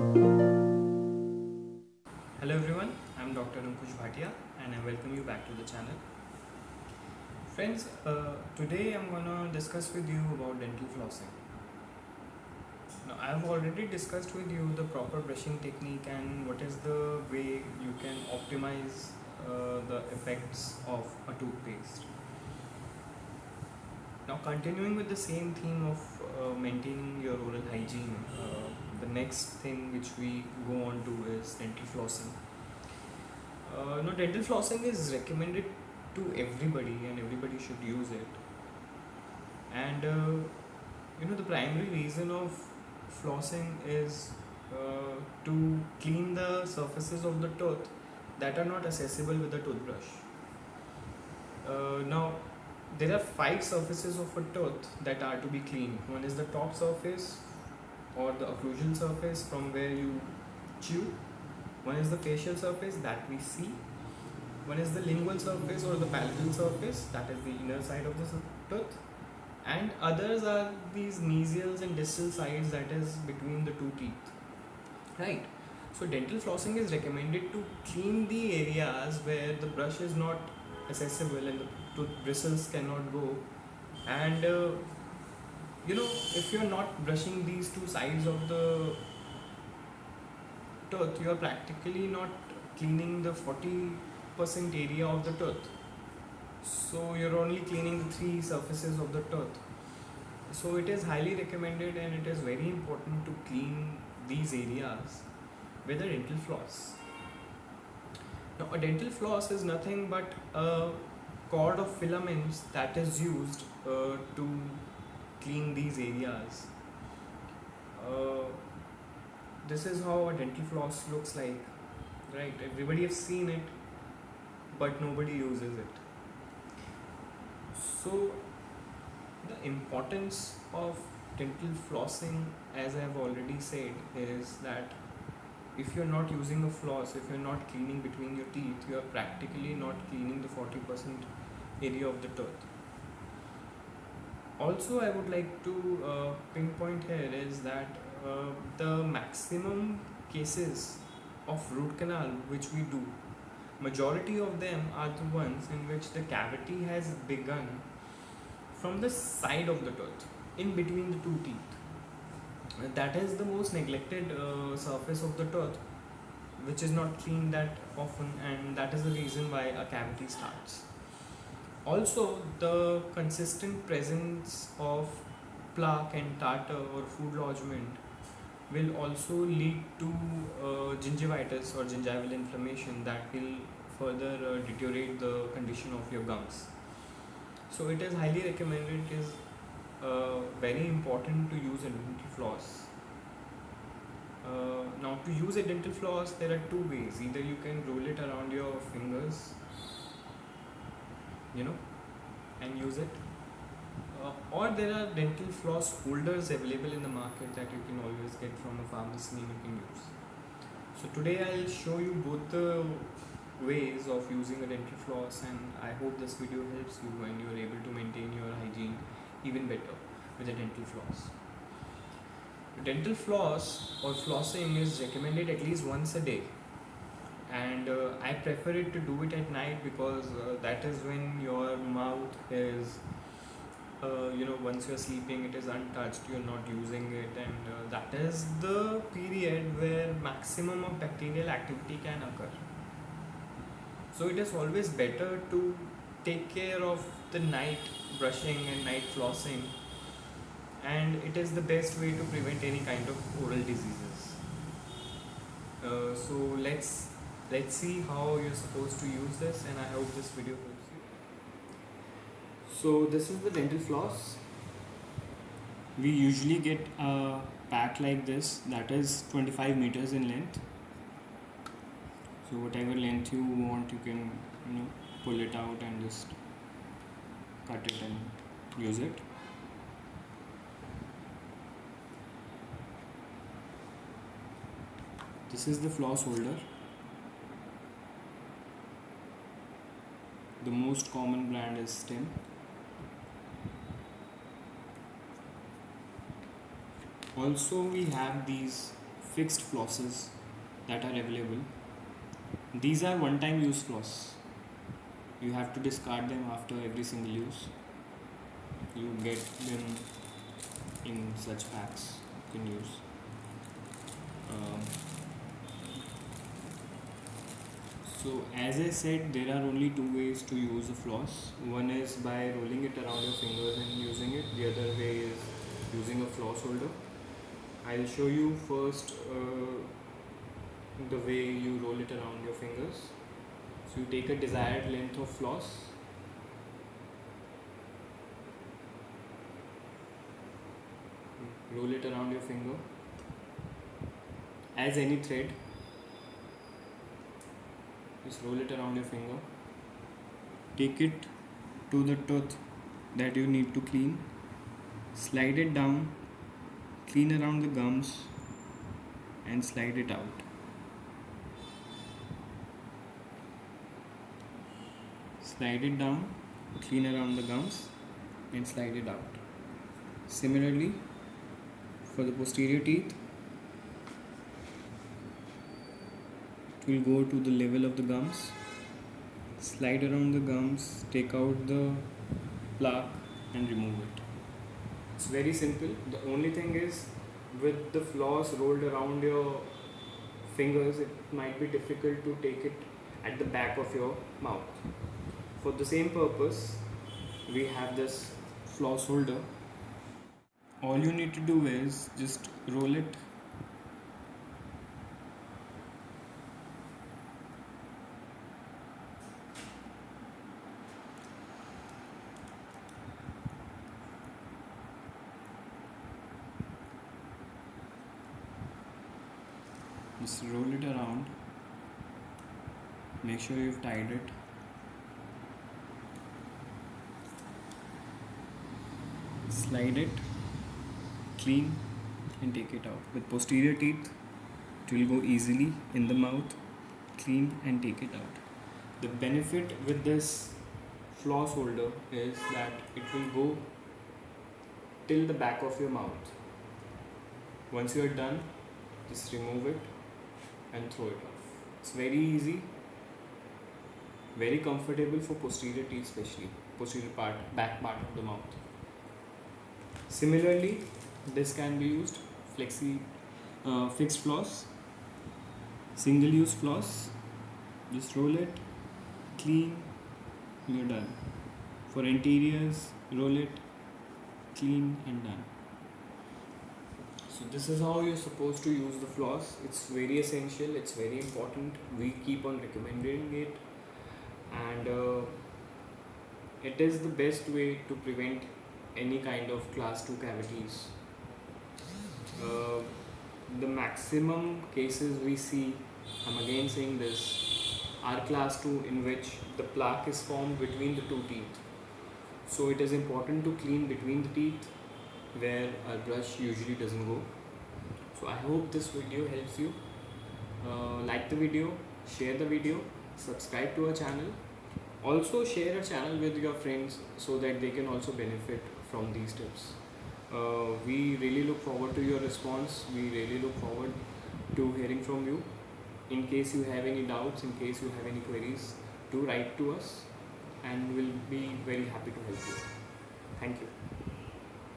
Hello everyone, I'm Dr. Ankush Bhatia and I welcome you back to the channel. Friends, today I'm gonna discuss with you about dental flossing. Now, I've already discussed with you the proper brushing technique and what is the way you can optimize the effects of a toothpaste. Now, continuing with the same theme of maintaining your oral hygiene, the next thing which we go on to is dental flossing. No, dental flossing is recommended to everybody and everybody should use it. And the primary reason of flossing is to clean the surfaces of the tooth that are not accessible with a toothbrush. Now, there are five surfaces of a tooth that are to be cleaned. One is the top surface or the occlusal surface from where you chew. One is the facial surface that we see. One is the lingual surface or the palatal surface, that is the inner side of the tooth, and others are these mesials and distal sides, that is between the two teeth. Right. So dental flossing is recommended to clean the areas where the brush is not accessible and the tooth bristles cannot go. And if you're not brushing these two sides of the tooth, you are practically not cleaning the 40% area of the tooth. So you're only cleaning the three surfaces of the tooth. So it is highly recommended and it is very important to clean these areas with a dental floss. Now, a dental floss is nothing but a cord of filaments that is used to clean these areas. Uh, this is how a dental floss looks like, right? Everybody has seen it, but nobody uses it. So, the importance of dental flossing, as I have already said, is that if you're not using a floss, if you're not cleaning between your teeth, you're practically not cleaning the 40% area of the tooth. Also, I would like to pinpoint here is that the maximum cases of root canal which we do, majority of them are the ones in which the cavity has begun from the side of the tooth, in between the two teeth. That is the most neglected surface of the tooth, which is not cleaned that often, and that is the reason why a cavity starts. Also, the consistent presence of plaque and tartar or food lodgement will also lead to gingivitis or gingival inflammation that will further deteriorate the condition of your gums. So it is highly recommended, it is very important to use a dental floss. Now, to use a dental floss, there are two ways. Either you can roll it around your fingers, you know, and use it, or there are dental floss holders available in the market that you can always get from a pharmacy and you can use. So today I'll show you both the ways of using a dental floss, and I hope this video helps you and you're able to maintain your hygiene even better with a dental floss. Dental floss or flossing is recommended at least once a day, and I prefer it to do it at night because that is when your mouth is once you're sleeping it is untouched, you're not using it, and that is the period where maximum of bacterial activity can occur. So it is always better to take care of the night brushing and night flossing, and it is the best way to prevent any kind of oral diseases. So let's see how you're supposed to use this, and I hope this video helps you. So this is the dental floss. We usually get a pack like this that is 25 meters in length. So whatever length you want, you can pull it out and just cut it and use it. This is the floss holder. The most common brand is Stem. Also, we have these fixed flosses that are available. These are one-time use floss. You have to discard them after every single use. You get them in such packs you can use. Um, so as I said, there are only two ways to use a floss. One is by rolling it around your fingers and using it. The other way is using a floss holder. I'll show you first the way you roll it around your fingers. So you take a desired length of floss, roll it around your finger as any thread. Just roll it around your finger. Take it to the tooth that you need to clean. Slide it down, clean around the gums and slide it out. Slide it down, clean around the gums and slide it out. Similarly, for the posterior teeth, it will go to the level of the gums. Slide around the gums, take out the plaque and remove it. It's very simple. The only thing is, with the floss rolled around your fingers, it might be difficult to take it at the back of your mouth. For the same purpose, we have this floss holder. All you need to do is just roll it around. Make sure you've tied it. Slide it, clean and take it out. With posterior teeth, it will go easily in the mouth. Clean and take it out. The benefit with this floss holder is that it will go till the back of your mouth. Once you are done, just remove it and throw it off. It's very easy, very comfortable for posterior teeth, especially posterior part, back part of the mouth. Similarly, this can be used fixed floss, single use floss. Just roll it, clean, you're done. For interiors, roll it, clean and done. So this is how you're supposed to use the floss. It's very essential, it's very important. We keep on recommending it, and it is the best way to prevent any kind of class 2 cavities. The maximum cases we see, I'm again saying this, are class 2 in which the plaque is formed between the two teeth. So it is important to clean between the teeth where our brush usually doesn't go. So I hope this video helps you. Like the video, share the video, subscribe to our channel. Also share our channel with your friends so that they can also benefit from these tips. We really look forward to your response. We really look forward to hearing from you. In case you have any doubts, in case you have any queries, do write to us and we'll be very happy to help you. Thank you.